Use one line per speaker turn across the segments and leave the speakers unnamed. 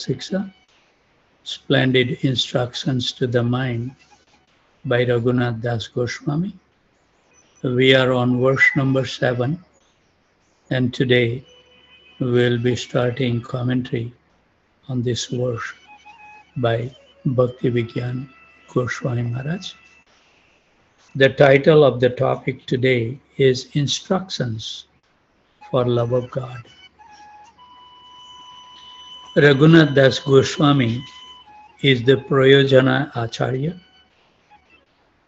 Siksha, Splendid Instructions to the Mind by Raghunath Das Goswami. We are on verse number 7, and today we'll be starting commentary on this verse by Bhakti Vigyan Goswami Maharaj. The title of the topic today is Instructions for Love of God. Raghunath Das Goswami is the Prayojana Acharya,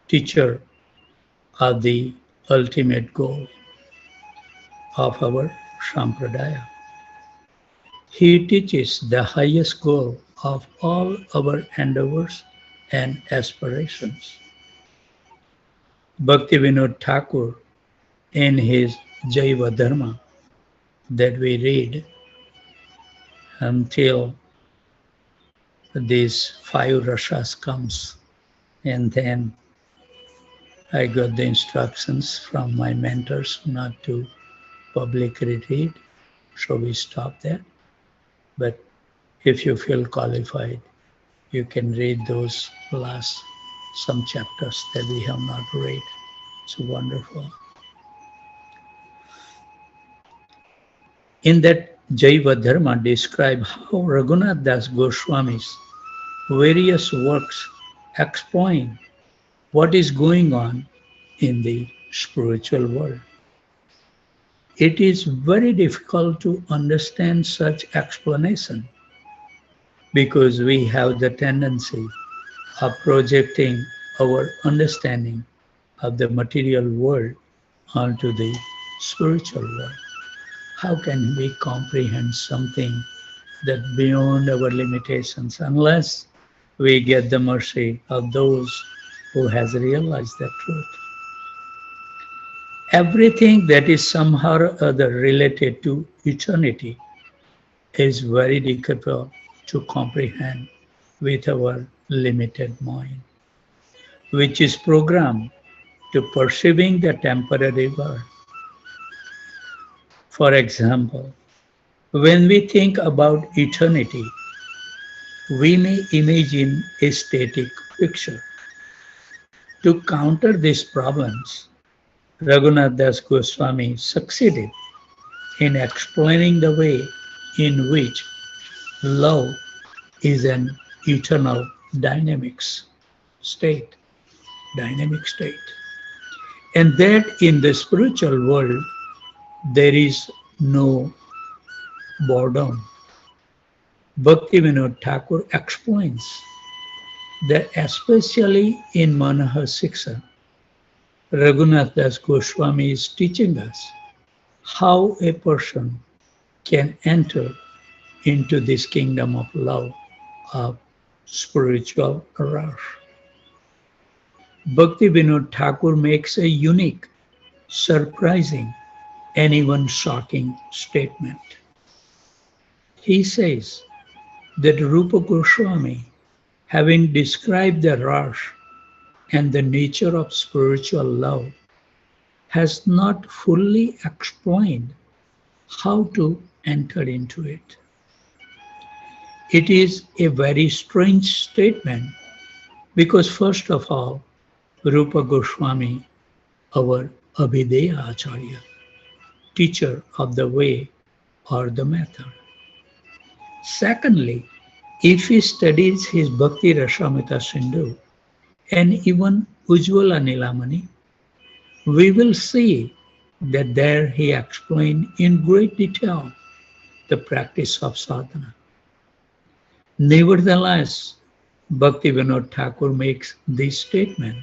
teacher of the ultimate goal of our Sampradaya. He teaches the highest goal of all our endeavors and aspirations. Bhaktivinoda Thakur, in his Jaiva Dharma that we read until these 5 rasas comes, and then I got the instructions from my mentors not to publicly read, so we stop there. But if you feel qualified, you can read those last some chapters that we have not read. It's wonderful. In that Jaiva Dharma describe how Raghunath Das Goswami's various works explain what is going on in the spiritual world. It is very difficult to understand such explanation because we have the tendency of projecting our understanding of the material world onto the spiritual world. How can we comprehend something that beyond our limitations unless we get the mercy of those who has realized the truth? Everything that is somehow or other related to eternity is very difficult to comprehend with our limited mind, which is programmed to perceiving the temporary world. For example, when we think about eternity, we may imagine a static picture. To counter these problems, Raghunath Das Goswami succeeded in explaining the way in which love is an eternal state, dynamic state, and that in the spiritual world there is no boredom. Bhaktivinoda Thakur explains that especially in Manaha Siksha, Raghunath Das Goswami is teaching us how a person can enter into this kingdom of love, of spiritual rush. Bhaktivinoda Thakur makes a unique, surprising, and even shocking statement. He says that Rupa Goswami, having described the rush and the nature of spiritual love, has not fully explained how to enter into it. It is a very strange statement because first of all, Rupa Goswami, our Abhideya Acharya, teacher of the way or the method. Secondly, if he studies his Bhakti Rasamrita Sindhu and even Ujjwala Nilamani, we will see that there he explained in great detail the practice of sadhana. Nevertheless, Bhaktivinoda Thakur makes this statement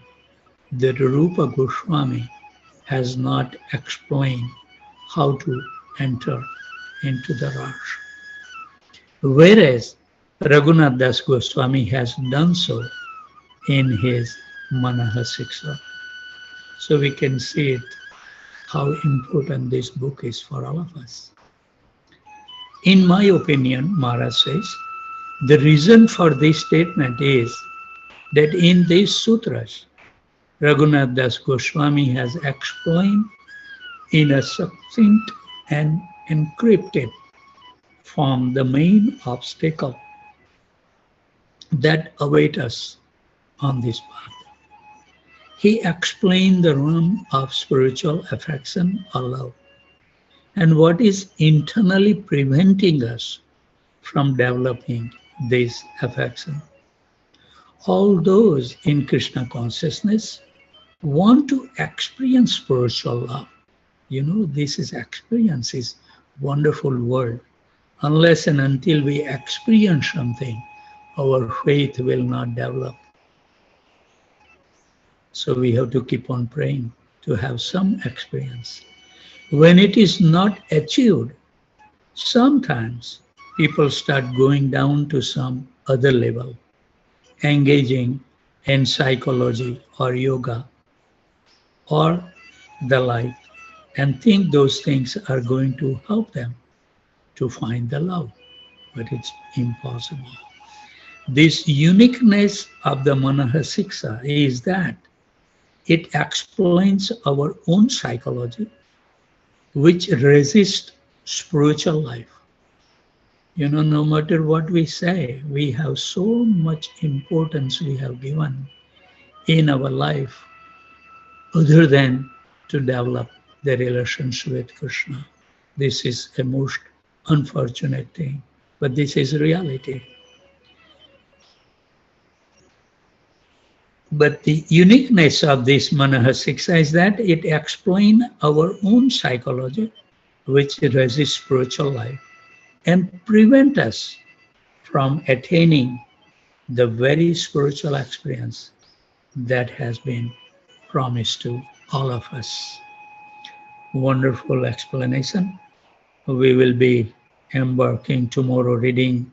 that Rupa Goswami has not explained how to enter into the rush, whereas Raghunath Das Goswami has done so in his Manaha Siksha. So we can see it, how important this book is for all of us. In my opinion, Maharaj says, the reason for this statement is that in these sutras, Raghunath Das Goswami has explained in a succinct and encrypted form the main obstacle that await us on this path. He explained the realm of spiritual affection or love and what is internally preventing us from developing this affection. All those in Krishna consciousness want to experience spiritual love. You know, this is experience is wonderful word. Unless and until we experience something, our faith will not develop. So we have to keep on praying to have some experience. When it is not achieved, sometimes people start going down to some other level, engaging in psychology or yoga or the like, and think those things are going to help them to find the love, but it's impossible. This uniqueness of the Manaha Siksha is that it explains our own psychology, which resists spiritual life. You know, no matter what we say, we have so much importance we have given in our life other than to develop the relationship with Krishna. This is a most unfortunate thing, but this is reality. But the uniqueness of this Manaha Siksha is that it explains our own psychology, which resists spiritual life, and prevent us from attaining the very spiritual experience that has been promised to all of us. Wonderful explanation. We will be embarking tomorrow reading.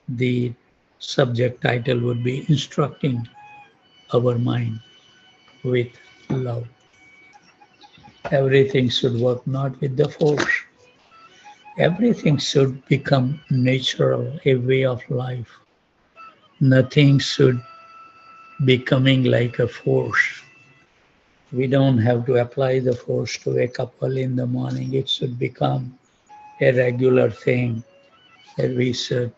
The subject title would be Instructing Our Mind with Love. Everything should work not with the force. Everything should become natural, a way of life. Nothing should be coming like a force. We don't have to apply the force to wake up early in the morning. It should become a regular thing that we should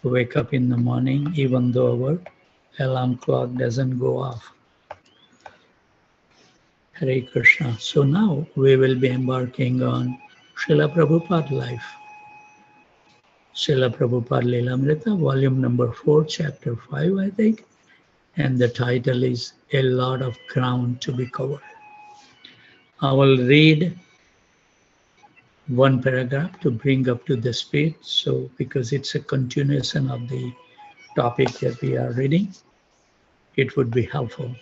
wake up in the morning even though our alarm clock doesn't go off. Hare Krishna. So now we will be embarking on Srila Prabhupada life. Srila Prabhupada Lilamrita, volume number 4, chapter 5, I think. And the title is A Lot of Ground to be Covered. I will read one paragraph to bring up to the speed. So because it's a continuation of the topic that we are reading, it would be helpful.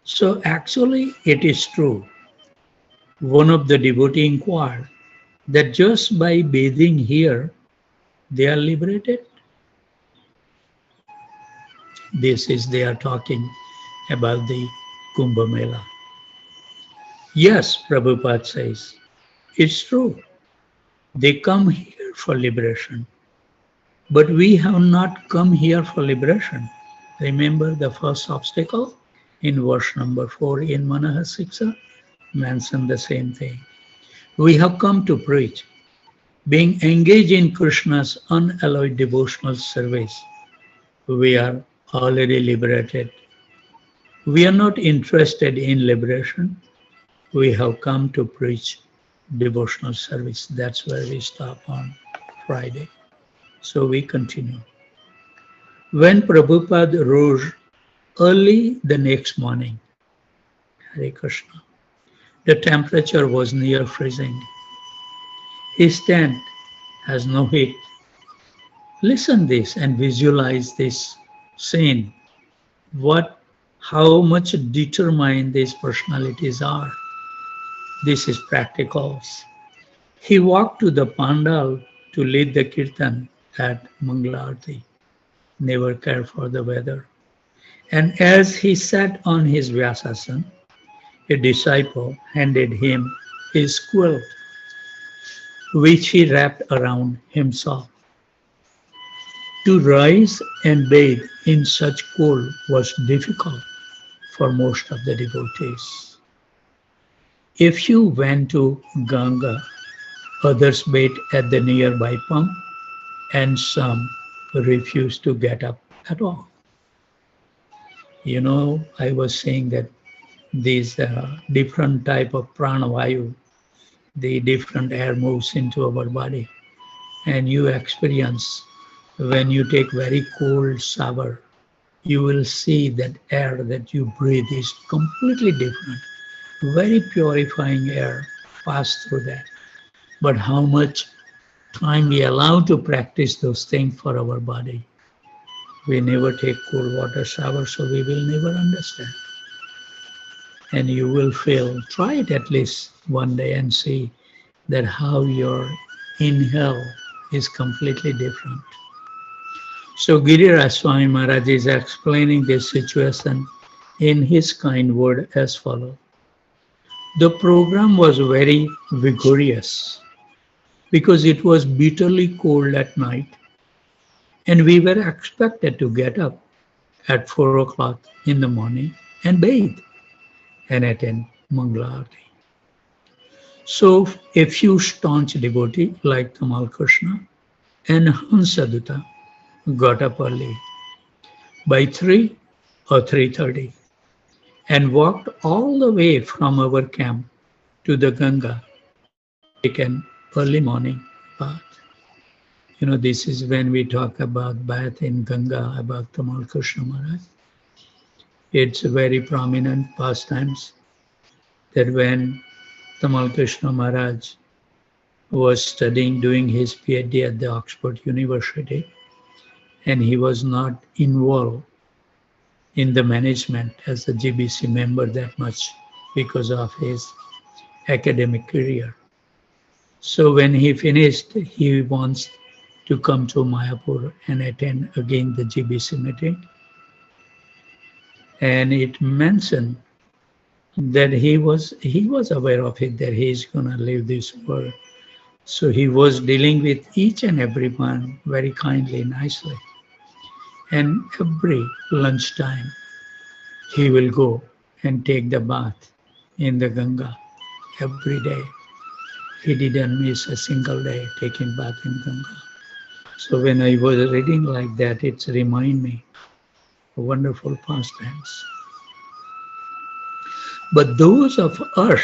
So actually it is true. One of the devotee inquired that just by bathing here, they are liberated. This is, they are talking about the Kumbh Mela. Yes, Prabhupada says, it's true. They come here for liberation. But we have not come here for liberation. Remember the first obstacle in verse number 4 in Manaha Siksha mentioned the same thing. We have come to preach. Being engaged in Krishna's unalloyed devotional service, we are already liberated. We are not interested in liberation. We have come to preach devotional service. That's where we stop on Friday. So we continue. When Prabhupada rose early the next morning, Hare Krishna, the temperature was near freezing. His tent has no heat. Listen this and visualize this scene. How much determined these personalities are. This is practical. He walked to the pandal to lead the kirtan at Mangala Arati, never cared for the weather. And as he sat on his Vyasasana, a disciple handed him his quilt, which he wrapped around himself. To rise and bathe in such cold was difficult for most of the devotees. If you went to Ganga, others bathed at the nearby pump, and some refused to get up at all. I was saying that these different type of pranavayu, the different air moves into our body, and you experience when you take very cold shower, you will see that air that you breathe is completely different. Very purifying air pass through that. But how much time we allow to practice those things for our body? We never take cold water shower, so we will never understand. And you will feel, try it at least one day and see that how your inhale is completely different. So Giriraj Swami Maharaj is explaining this situation in his kind word as follows. The program was very vigorous because it was bitterly cold at night and we were expected to get up at 4 o'clock in the morning and bathe and attend Mangala Arati. So a few staunch devotees like Tamal Krishna and Hansadutta got up early by 3 or 3:30 and walked all the way from our camp to the Ganga to take an early morning bath. This is when we talk about bath in Ganga, about Tamal Krishna Maharaj. It's very prominent pastimes that when Tamal Krishna Maharaj was studying, doing his PhD at the Oxford University, and he was not involved in the management as a GBC member that much because of his academic career. So when he finished, he wants to come to Mayapur and attend again the GBC meeting. And it mentioned that he was aware of it, that he is going to leave this world. So he was dealing with each and everyone very kindly, nicely. And every lunchtime, he will go and take the bath in the Ganga every day. He didn't miss a single day taking bath in Ganga. So when I was reading like that, it reminded me of wonderful pastimes. But those of us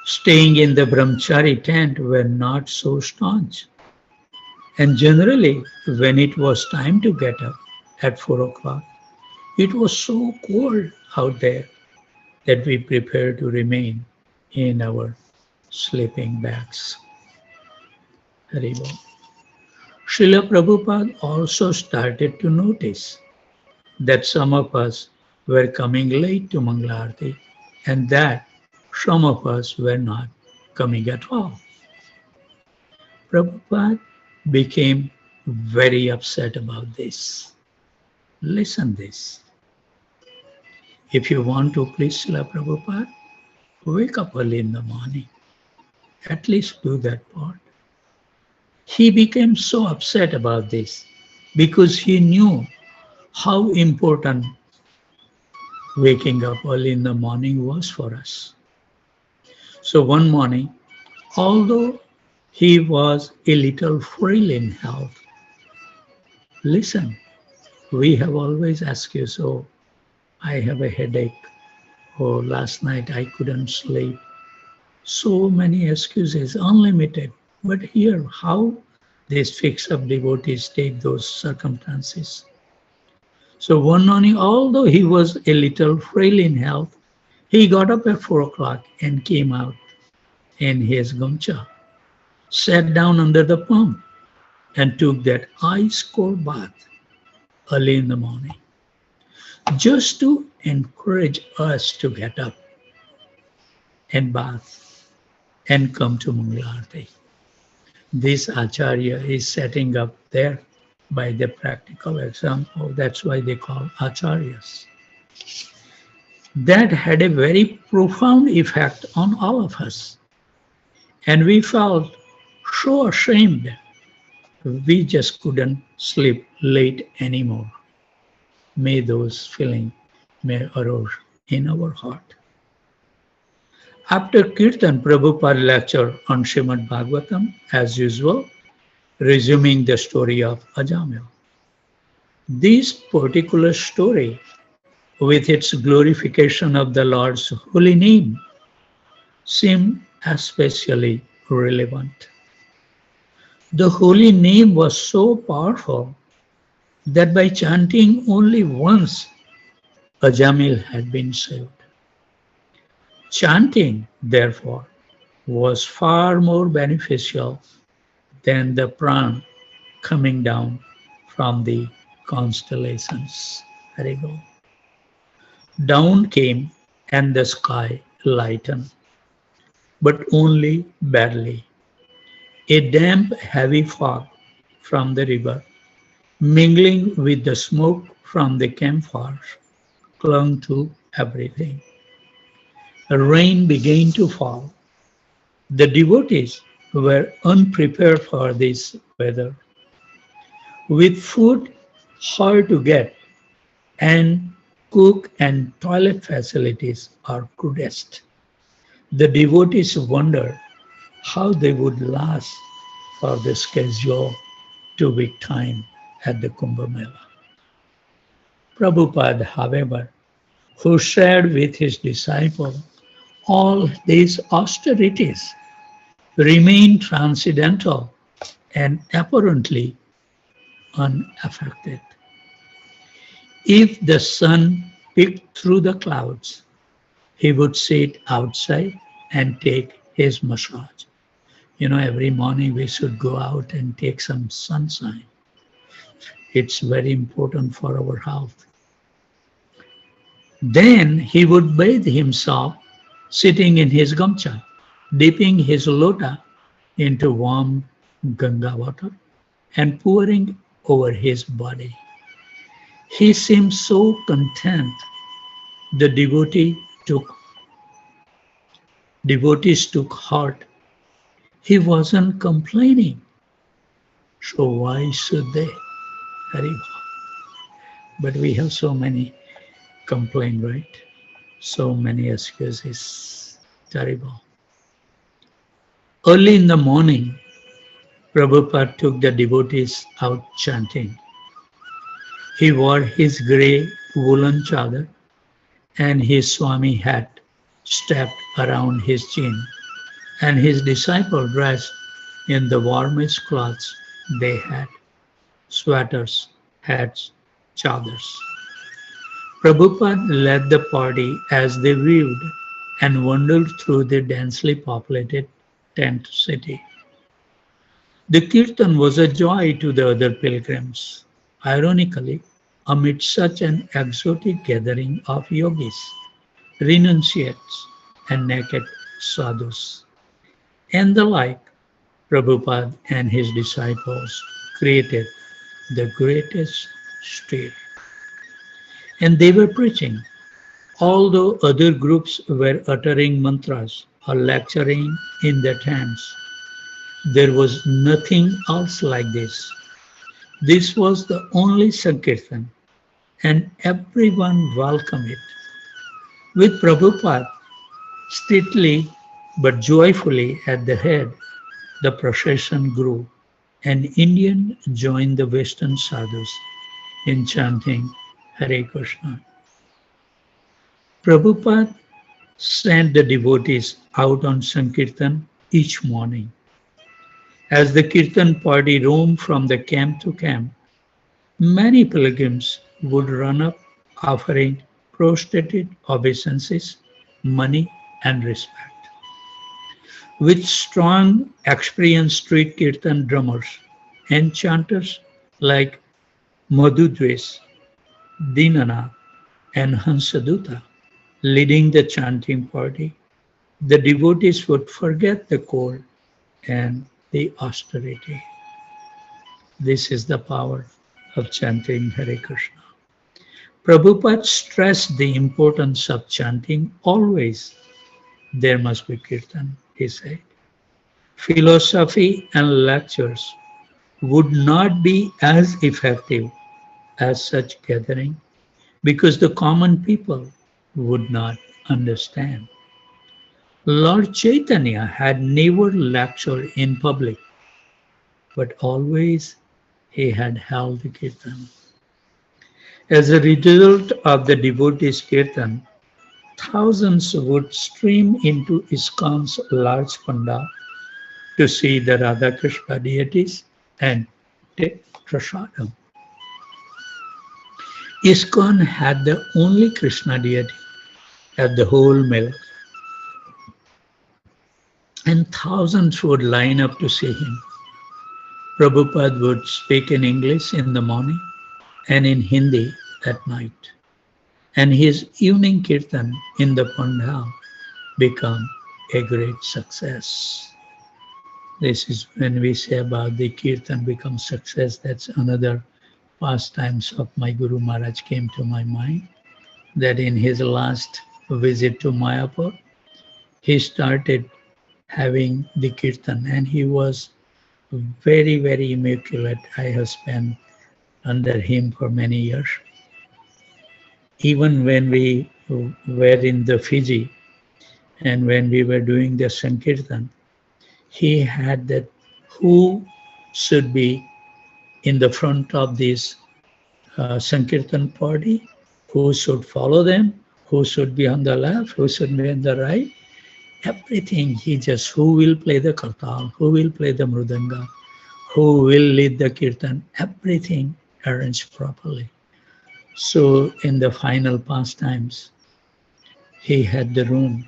staying in the brahmachari tent were not so staunch. And generally, when it was time to get up at 4 o'clock, it was so cold out there that we prepared to remain in our sleeping bags. Haribo. Srila Prabhupada also started to notice that some of us were coming late to Mangala Arati and that some of us were not coming at all. Prabhupada became very upset about this. Listen this. If you want to please Srila Prabhupada, wake up early in the morning. At least do that part. He became so upset about this because he knew how important waking up early in the morning was for us. So one morning, although he was a little frail in health, listen, we have always asked you, so I have a headache, or last night I couldn't sleep. So many excuses, unlimited. But here, how these fixed-up devotees take those circumstances. So one morning, although he was a little frail in health, he got up at 4 o'clock and came out in his gamcha, sat down under the palm, and took that ice-cold bath early in the morning, just to encourage us to get up and bath and come to Mangala Arati. This Acharya is setting up there by the practical example. That's why they call Acharyas. That had a very profound effect on all of us. And we felt so ashamed. We just couldn't sleep late anymore. May those feelings may arise in our heart. After Kirtan, Prabhupada lectured on Srimad Bhagavatam as usual, resuming the story of Ajamil. This particular story, with its glorification of the Lord's holy name, seemed especially relevant. The holy name was so powerful that by chanting only once, Ajamil had been saved. Chanting, therefore, was far more beneficial than the pran coming down from the constellations. Very good. Dawn came and the sky lightened, but only barely. A damp, heavy fog from the river, mingling with the smoke from the campfires, clung to everything. Rain began to fall. The devotees were unprepared for this weather. With food hard to get and cook and toilet facilities are crudest, the devotees wondered how they would last for the scheduled 2 week time at the Kumbh Mela. Prabhupada, however, who shared with his disciple all these austerities, remained transcendental and apparently unaffected. If the sun peeked through the clouds, he would sit outside and take his massage. Every morning we should go out and take some sunshine. It's very important for our health. Then he would bathe himself sitting in his gamcha, dipping his lota into warm Ganga water and pouring over his body. He seemed so content. The devotees took heart. He wasn't complaining. So why should they? Very well. But we have so many complaints, right? So many excuses. Terrible. Early in the morning, Prabhupada took the devotees out chanting. He wore his grey woolen chadar and his Swami hat strapped around his chin, and his disciple dressed in the warmest clothes they had, sweaters, hats, chadars. Prabhupada led the party as they weaved and wandered through the densely populated tent city. The kirtan was a joy to the other pilgrims. Ironically, amid such an exotic gathering of yogis, renunciates, and naked sadhus, and the like, Prabhupada and his disciples created the greatest stir. And they were preaching, although other groups were uttering mantras or lecturing in their tents. There was nothing else like this. This was the only Sankirtan, and everyone welcomed it. With Prabhupada stately but joyfully at the head, the procession grew, and Indian joined the Western sadhus in chanting Hare Krishna. Prabhupada sent the devotees out on Sankirtan each morning. As the Kirtan party roamed from the camp to camp, many pilgrims would run up offering prostrated obeisances, money, and respect. With strong, experienced street Kirtan drummers and chanters like Madhudves, Dinanath, and Hansaduta leading the chanting party, the devotees would forget the cold and the austerity. This is the power of chanting Hare Krishna. Prabhupada stressed the importance of chanting always. There must be kirtan, he said. Philosophy and lectures would not be as effective as such gathering because the common people would not understand. Lord Chaitanya had never lectured in public, but always he had held the kirtan. As a result of the devotees' kirtan, thousands would stream into ISKCON's large pandal to see the Radha Krishna deities and take prasadam. ISKCON had the only Krishna deity at the whole Mela, and thousands would line up to see him. Prabhupada would speak in English in the morning and in Hindi at night, and his evening kirtan in the pandal became a great success. This is when we say about the kirtan becomes success, that's another pastimes of my Guru Maharaj came to my mind, that in his last visit to Mayapur, he started having the kirtan and he was very, very immaculate. I have spent under him for many years. Even when we were in the Fiji and when we were doing the Sankirtan, he had that who should be in the front of this Sankirtan party, who should follow them, who should be on the left, who should be on the right. Everything he just, who will play the kartal, who will play the mridanga, who will lead the kirtan, everything arranged properly. So in the final pastimes, he had the room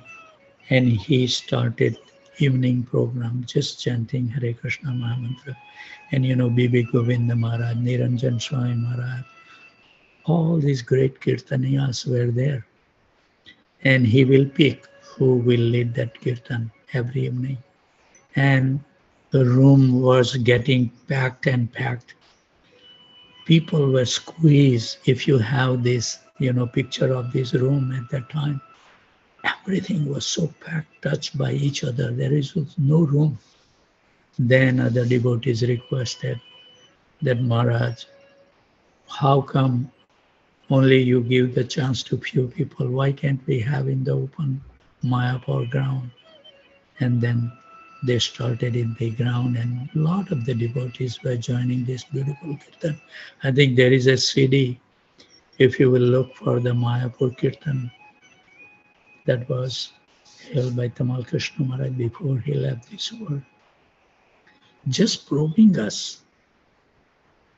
and he started evening program, just chanting Hare Krishna Mahamantra. And you know, Bibi Govinda Maharaj, Niranjan Swami Maharaj, all these great kirtaniyas were there. And he will pick who will lead that kirtan every evening. And the room was getting packed and packed. People were squeezed. If you have this, picture of this room at that time, everything was so packed, touched by each other. There is no room. Then other devotees requested that Maharaj, how come only you give the chance to few people? Why can't we have in the open Mayapur ground? And then they started in the ground and a lot of the devotees were joining this beautiful kirtan. I think there is a CD, if you will look for the Mayapur kirtan, that was held by Tamal Krishna Maharaj before he left this world. Just proving us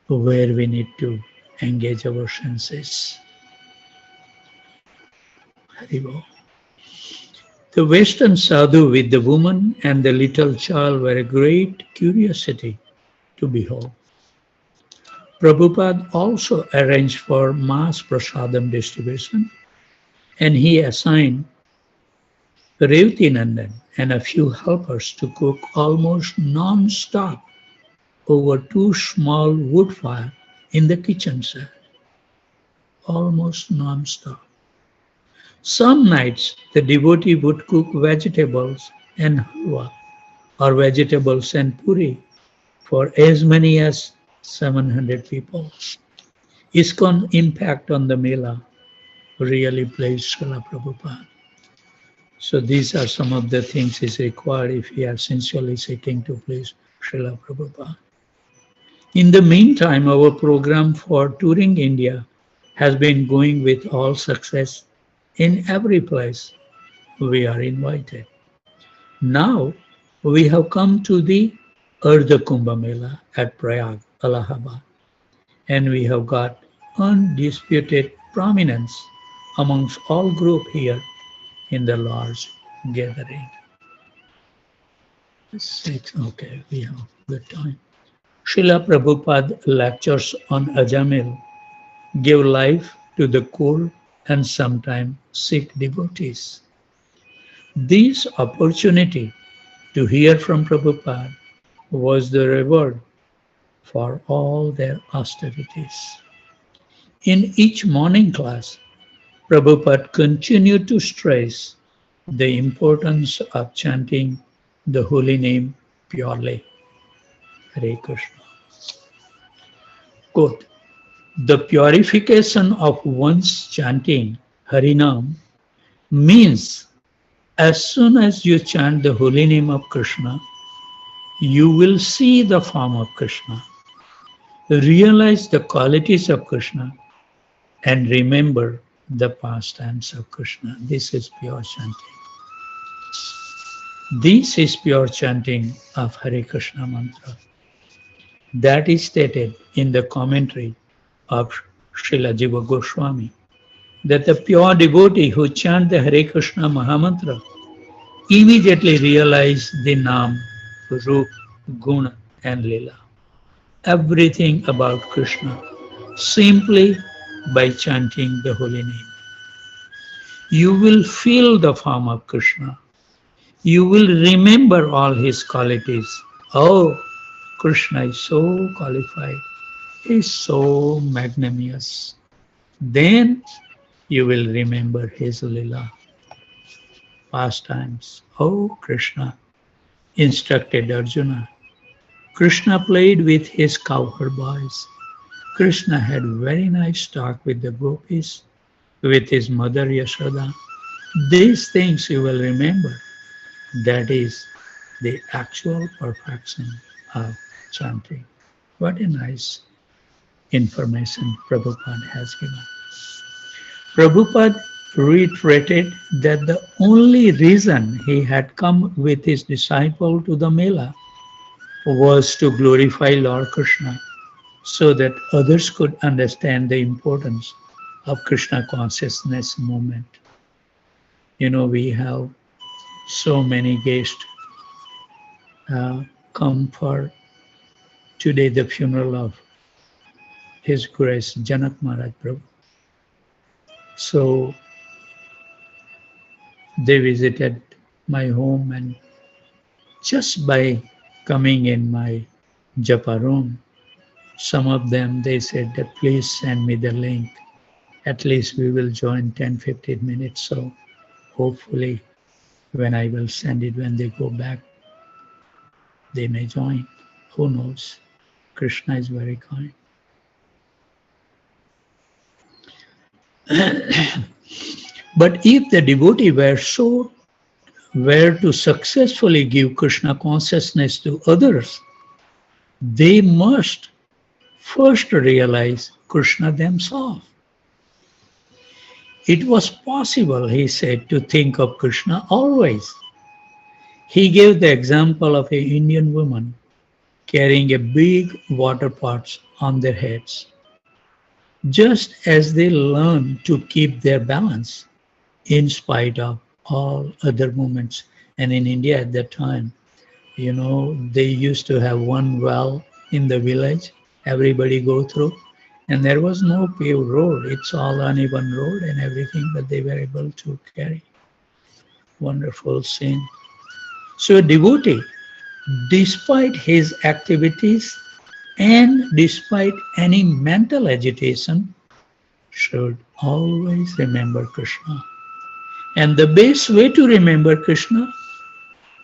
where we need to engage our senses. Haribol. The Western sadhu with the woman and the little child were a great curiosity to behold. Prabhupada also arranged for mass prasadam distribution, and he assigned Revati Nandan and a few helpers to cook almost non-stop over 2 small wood fires in the kitchen set. Almost non-stop. Some nights the devotee would cook vegetables and halwa or vegetables and puri for as many as 700 people. ISKCON impact on the Mela really plays Srila Prabhupada. So these are some of the things is required if we are sincerely seeking to please Srila Prabhupada. In the meantime, our program for touring India has been going with all success. In every place we are invited. Now we have come to the Ardha Kumbh Mela at Prayag, Allahabad, and we have got undisputed prominence amongst all group here in the large gathering. Okay, we have good time. Srila Prabhupada lectures on Ajamil give life to the cold and sometimes sick devotees. This opportunity to hear from Prabhupada was the reward for all their austerities. In each morning class, Prabhupada continued to stress the importance of chanting the holy name purely. Hare Krishna. Quote, the purification of one's chanting Harinam means as soon as you chant the holy name of Krishna, you will see the form of Krishna, realize the qualities of Krishna, and remember the pastimes of Krishna. This is pure chanting. This is pure chanting of Hare Krishna mantra. That is stated in the commentary of Srila Jiva Goswami, that the pure devotee who chant the Hare Krishna Mahamantra immediately realize the Nam, Rup, Guna and Lila. Everything about Krishna simply by chanting the holy name. You will feel the form of Krishna. You will remember all his qualities. Oh, Krishna is so qualified. He is so magnanimous. Then you will remember his lila pastimes. Oh, Krishna instructed Arjuna. Krishna played with his cowherd boys. Krishna had very nice talk with the gopis, with his mother Yashoda. These things you will remember. That is the actual perfection of chanting. What a nice information Prabhupada has given. Prabhupada reiterated that the only reason he had come with his disciple to the Mela was to glorify Lord Krishna so that others could understand the importance of Krishna consciousness movement. You know, we have so many guests come for today the funeral of His Grace Janak Maharaj Prabhu. So they visited my home, and just by coming in my Japa room, some of them, they said that please send me the link. At least we will join 10-15 minutes. So hopefully when I will send it, when they go back, they may join. Who knows? Krishna is very kind. But if the devotee were to successfully give Krishna consciousness to others, they must first realize Krishna themselves. It was possible, he said, to think of Krishna always. He gave the example of an Indian woman carrying a big water pots on their heads. Just as they learn to keep their balance in spite of all other movements. And in India at that time, you know, they used to have one well in the village, everybody go through, and there was no paved road. It's all uneven road and everything, but they were able to carry. Wonderful scene. So a devotee, despite his activities and despite any mental agitation, should always remember Krishna. And the best way to remember Krishna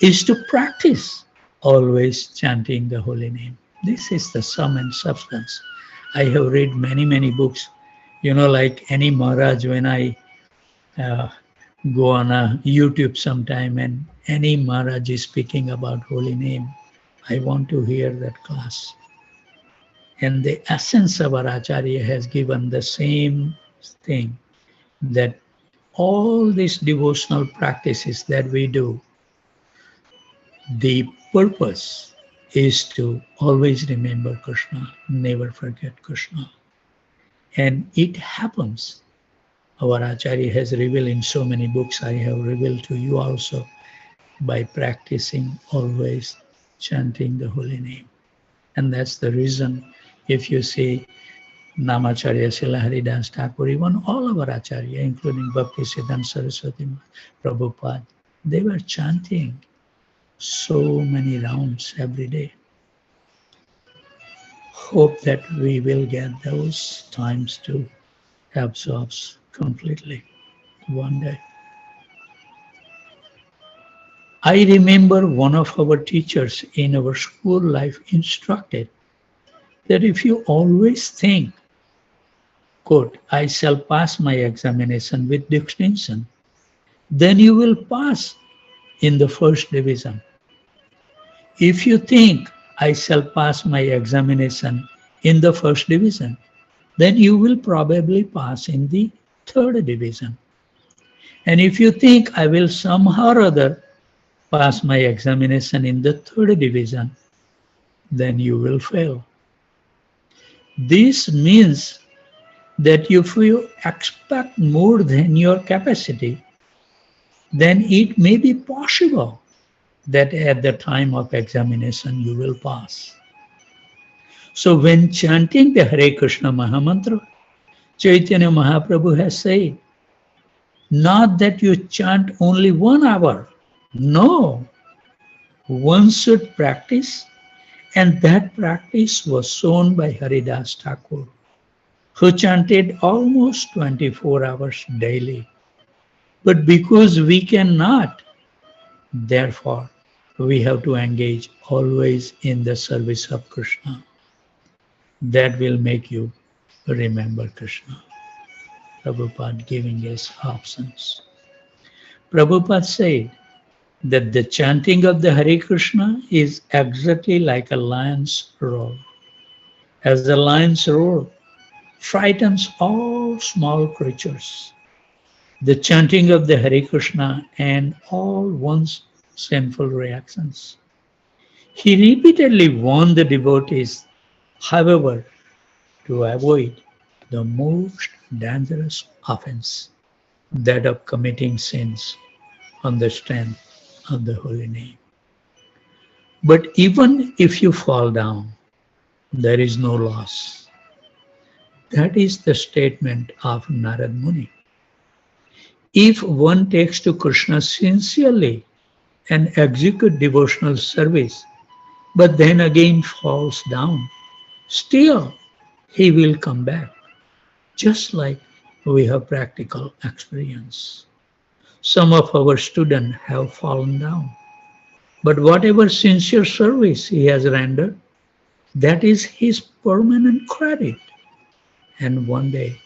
is to practice always chanting the holy name. This is the sum and substance. I have read many books, you know, like any Maharaj, when I go on a YouTube sometime and any Maharaj is speaking about holy name, I want to hear that class. And the essence of our Acharya has given the same thing, that all these devotional practices that we do, the purpose is to always remember Krishna, never forget Krishna. And it happens. Our Acharya has revealed in so many books, I have revealed to you also, by practicing always chanting the holy name. And that's the reason, if you see Namacharya, Srila Haridas Thakur, even all of our Acharya, including Bhakti Siddhanta Saraswati, Prabhupada, they were chanting so many rounds every day. Hope that we will get those times to absorb completely one day. I remember one of our teachers in our school life instructed that if you always think, quote, I shall pass my examination with distinction, then you will pass in the first division. If you think, I shall pass my examination in the first division, then you will probably pass in the third division. And if you think I will somehow or other pass my examination in the third division, then you will fail. This means that if you expect more than your capacity, then it may be possible that at the time of examination you will pass. So when chanting the Hare Krishna Mahamantra, Chaitanya Mahaprabhu has said, not that you chant only 1 hour. No, one should practice, and that practice was shown by Haridas Thakur, who chanted almost 24 hours daily. But because we cannot, therefore, we have to engage always in the service of Krishna. That will make you remember Krishna. Prabhupada giving us options. Prabhupada said that the chanting of the Hare Krishna is exactly like a lion's roar. As the lion's roar frightens all small creatures, the chanting of the Hare Krishna and all one's sinful reactions. He repeatedly warned the devotees, however, to avoid the most dangerous offense, that of committing sins on the strength of the holy name. But even if you fall down, there is no loss. That is the statement of Narad Muni. If one takes to Krishna sincerely and executes devotional service, but then again falls down, still he will come back, just like we have practical experience. Some of our students have fallen down, but whatever sincere service he has rendered, that is his permanent credit. And one day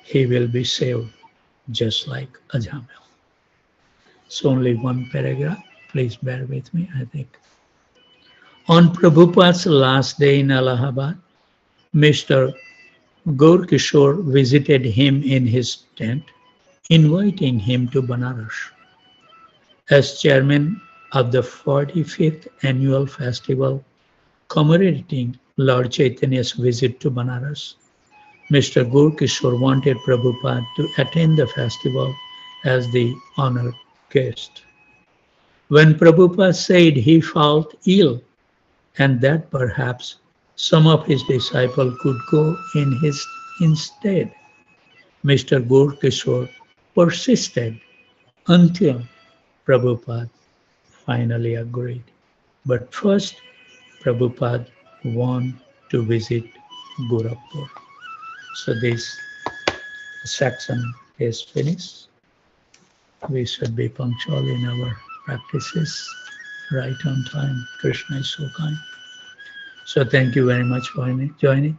he will be saved, just like Ajamil. So only one paragraph, please bear with me, I think. On Prabhupada's last day in Allahabad, Mr. Gaur Kishore visited him in his tent, inviting him to Banaras. As chairman of the 45th annual festival commemorating Lord Chaitanya's visit to Banaras, Mr. Gaur Kishore wanted Prabhupada to attend the festival as the honored guest. When Prabhupada said he felt ill and that perhaps some of his disciples could go in his instead, Mr. Gaur Kishore persisted until Prabhupada finally agreed. But first, Prabhupada wanted to visit Gorakhpur. So this section is finished. We should be punctual in our practices, right on time. Krishna is so kind. So thank you very much for joining.